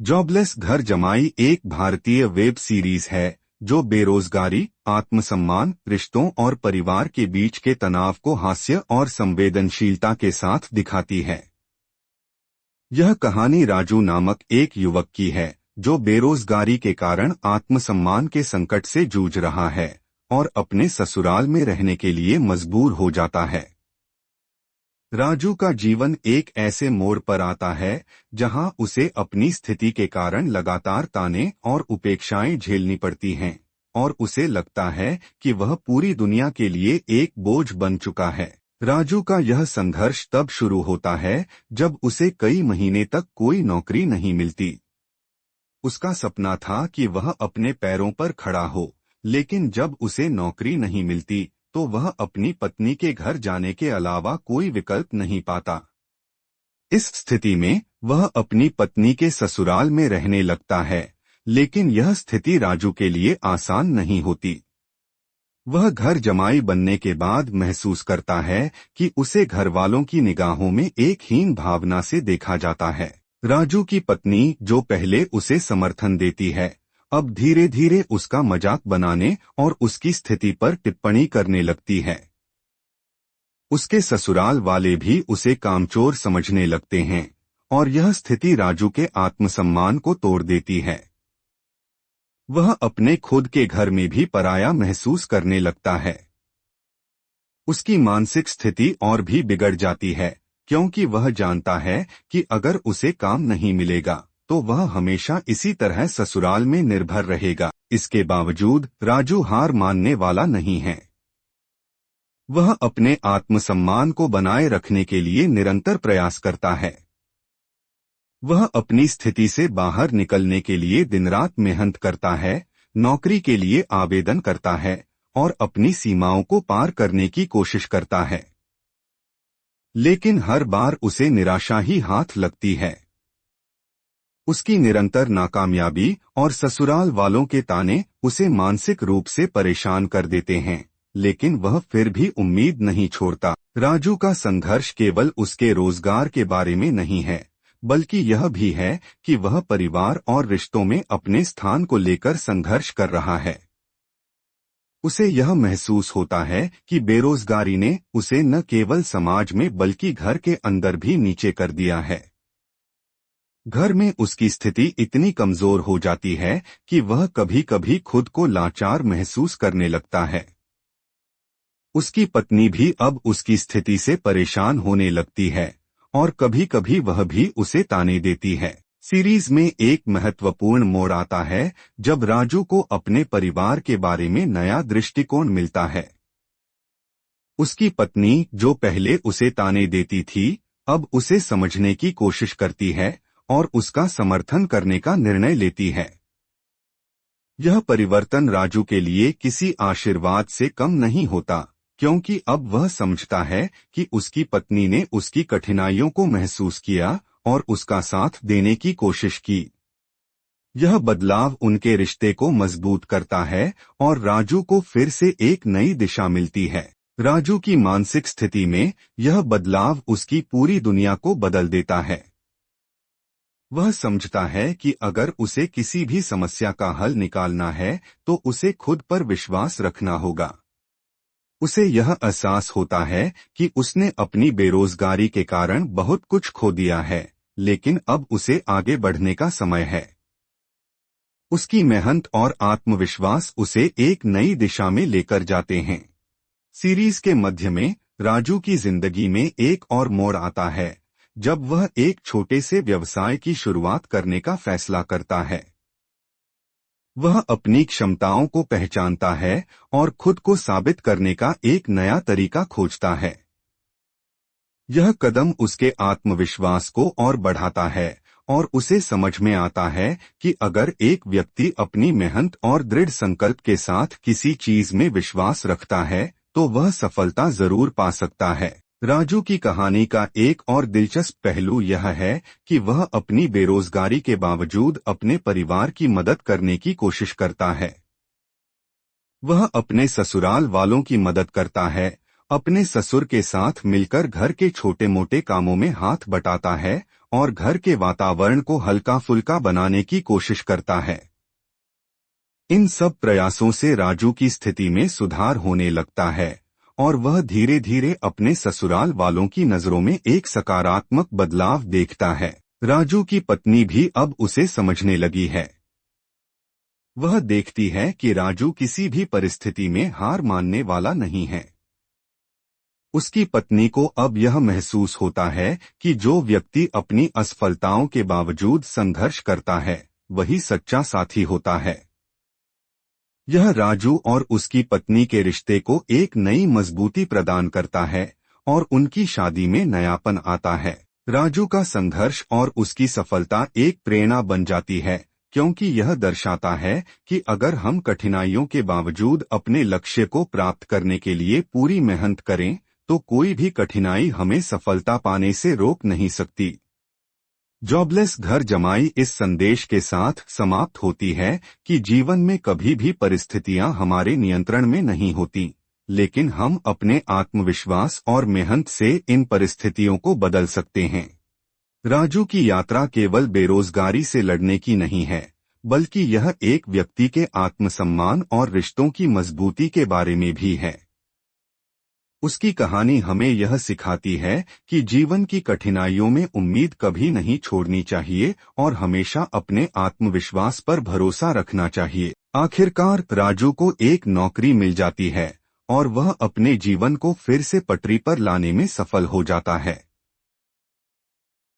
Jobless घर जमाई एक भारतीय वेब सीरीज है जो बेरोजगारी, आत्मसम्मान, रिश्तों और परिवार के बीच के तनाव को हास्य और संवेदनशीलता के साथ दिखाती है। यह कहानी राजू नामक एक युवक की है जो बेरोजगारी के कारण आत्मसम्मान के संकट से जूझ रहा है और अपने ससुराल में रहने के लिए मजबूर हो जाता है। राजू का जीवन एक ऐसे मोड़ पर आता है जहां उसे अपनी स्थिति के कारण लगातार ताने और उपेक्षाएं झेलनी पड़ती हैं और उसे लगता है कि वह पूरी दुनिया के लिए एक बोझ बन चुका है। राजू का यह संघर्ष तब शुरू होता है जब उसे कई महीने तक कोई नौकरी नहीं मिलती। उसका सपना था कि वह अपने पैरों पर खड़ा हो, लेकिन जब उसे नौकरी नहीं मिलती तो वह अपनी पत्नी के घर जाने के अलावा कोई विकल्प नहीं पाता। इस स्थिति में वह अपनी पत्नी के ससुराल में रहने लगता है, लेकिन यह स्थिति राजू के लिए आसान नहीं होती। वह घर जमाई बनने के बाद महसूस करता है कि उसे घरवालों की निगाहों में एक हीन भावना से देखा जाता है। राजू की पत्नी, जो पहले उसे समर्थन देती है, अब धीरे धीरे उसका मजाक बनाने और उसकी स्थिति पर टिप्पणी करने लगती है। उसके ससुराल वाले भी उसे कामचोर समझने लगते हैं और यह स्थिति राजू के आत्मसम्मान को तोड़ देती है। वह अपने खुद के घर में भी पराया महसूस करने लगता है। उसकी मानसिक स्थिति और भी बिगड़ जाती है क्योंकि वह जानता है कि अगर उसे काम नहीं मिलेगा तो वह हमेशा इसी तरह ससुराल में निर्भर रहेगा। इसके बावजूद राजू हार मानने वाला नहीं है। वह अपने आत्मसम्मान को बनाए रखने के लिए निरंतर प्रयास करता है। वह अपनी स्थिति से बाहर निकलने के लिए दिन-रात मेहनत करता है, नौकरी के लिए आवेदन करता है और अपनी सीमाओं को पार करने की कोशिश करता है। लेकिन हर बार उसे निराशा ही हाथ लगती है। उसकी निरंतर नाकामयाबी और ससुराल वालों के ताने उसे मानसिक रूप से परेशान कर देते हैं, लेकिन वह फिर भी उम्मीद नहीं छोड़ता। राजू का संघर्ष केवल उसके रोजगार के बारे में नहीं है, बल्कि यह भी है कि वह परिवार और रिश्तों में अपने स्थान को लेकर संघर्ष कर रहा है। उसे यह महसूस होता है कि बेरोजगारी ने उसे न केवल समाज में बल्कि घर के अंदर भी नीचे कर दिया है। घर में उसकी स्थिति इतनी कमजोर हो जाती है कि वह कभी कभी खुद को लाचार महसूस करने लगता है। उसकी पत्नी भी अब उसकी स्थिति से परेशान होने लगती है और कभी कभी वह भी उसे ताने देती है। सीरीज में एक महत्वपूर्ण मोड़ आता है जब राजू को अपने परिवार के बारे में नया दृष्टिकोण मिलता है। उसकी पत्नी, जो पहले उसे ताने देती थी, अब उसे समझने की कोशिश करती है और उसका समर्थन करने का निर्णय लेती है। यह परिवर्तन राजू के लिए किसी आशीर्वाद से कम नहीं होता, क्योंकि अब वह समझता है कि उसकी पत्नी ने उसकी कठिनाइयों को महसूस किया और उसका साथ देने की कोशिश की। यह बदलाव उनके रिश्ते को मजबूत करता है और राजू को फिर से एक नई दिशा मिलती है। राजू की मानसिक स्थिति में यह बदलाव उसकी पूरी दुनिया को बदल देता है। वह समझता है कि अगर उसे किसी भी समस्या का हल निकालना है तो उसे खुद पर विश्वास रखना होगा। उसे यह एहसास होता है कि उसने अपनी बेरोजगारी के कारण बहुत कुछ खो दिया है, लेकिन अब उसे आगे बढ़ने का समय है। उसकी मेहनत और आत्मविश्वास उसे एक नई दिशा में लेकर जाते हैं। सीरीज के मध्य में राजू की जिंदगी में एक और मोड़ आता है जब वह एक छोटे से व्यवसाय की शुरुआत करने का फैसला करता है। वह अपनी क्षमताओं को पहचानता है और खुद को साबित करने का एक नया तरीका खोजता है। यह कदम उसके आत्मविश्वास को और बढ़ाता है और उसे समझ में आता है कि अगर एक व्यक्ति अपनी मेहनत और दृढ़ संकल्प के साथ किसी चीज में विश्वास रखता है तो वह सफलता जरूर पा सकता है। राजू की कहानी का एक और दिलचस्प पहलू यह है कि वह अपनी बेरोजगारी के बावजूद अपने परिवार की मदद करने की कोशिश करता है। वह अपने ससुराल वालों की मदद करता है अपने ससुर के साथ मिलकर घर के छोटे मोटे कामों में हाथ बटाता है और घर के वातावरण को हल्का फुल्का बनाने की कोशिश करता है। इन सब प्रयासों से राजू की स्थिति में सुधार होने लगता है और वह धीरे धीरे अपने ससुराल वालों की नजरों में एक सकारात्मक बदलाव देखता है। राजू की पत्नी भी अब उसे समझने लगी है। वह देखती है कि राजू किसी भी परिस्थिति में हार मानने वाला नहीं है। उसकी पत्नी को अब यह महसूस होता है कि जो व्यक्ति अपनी असफलताओं के बावजूद संघर्ष करता है वही सच्चा साथी होता है। यह राजू और उसकी पत्नी के रिश्ते को एक नई मजबूती प्रदान करता है और उनकी शादी में नयापन आता है। राजू का संघर्ष और उसकी सफलता एक प्रेरणा बन जाती है, क्योंकि यह दर्शाता है कि अगर हम कठिनाइयों के बावजूद अपने लक्ष्य को प्राप्त करने के लिए पूरी मेहनत करें तो कोई भी कठिनाई हमें सफलता पाने से रोक नहीं सकती। जॉबलेस घर जमाई इस संदेश के साथ समाप्त होती है कि जीवन में कभी भी परिस्थितियां हमारे नियंत्रण में नहीं होती, लेकिन हम अपने आत्मविश्वास और मेहनत से इन परिस्थितियों को बदल सकते हैं। राजू की यात्रा केवल बेरोजगारी से लड़ने की नहीं है, बल्कि यह एक व्यक्ति के आत्मसम्मान और रिश्तों की मजबूती के बारे में भी है। उसकी कहानी हमें यह सिखाती है कि जीवन की कठिनाइयों में उम्मीद कभी नहीं छोड़नी चाहिए और हमेशा अपने आत्मविश्वास पर भरोसा रखना चाहिए। आखिरकार राजू को एक नौकरी मिल जाती है और वह अपने जीवन को फिर से पटरी पर लाने में सफल हो जाता है।